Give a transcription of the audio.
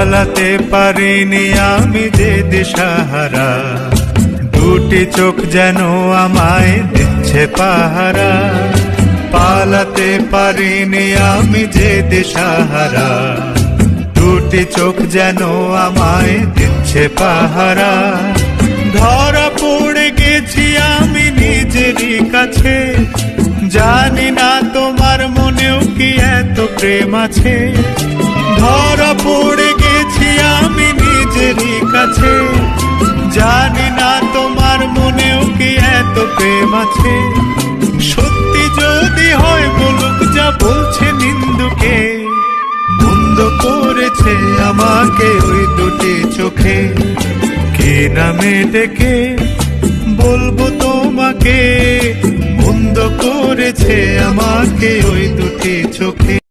পালাতে পারিনি আমি যে দিশাহারা, দুটি চোখ যেন আমায় দিচ্ছে পাহারা। পালাতে পারিনি আমি যে দিশাহারা, দুটি চোখ যেন আমায় দিচ্ছে পাহারা। ধরা পড়ে গেছি আমি নিজেরই কাছে, জানি না তোমার মনেও কি এত প্রেম আছে। ধরা পড়ে গেছি আমি নিজেরই কাছে, জানি না তোমার মনেও কি এত প্রেম আছে। সত্যি যদি হয় বলুক যা বলছে নিন্দুকে, বন্ধ করেছে আমাকে ওই দুটি চোখে। কি নামে ডেকে বলবো তোমাকে, বন্ধ করেছে আমাকে ওই দুটি চোখে।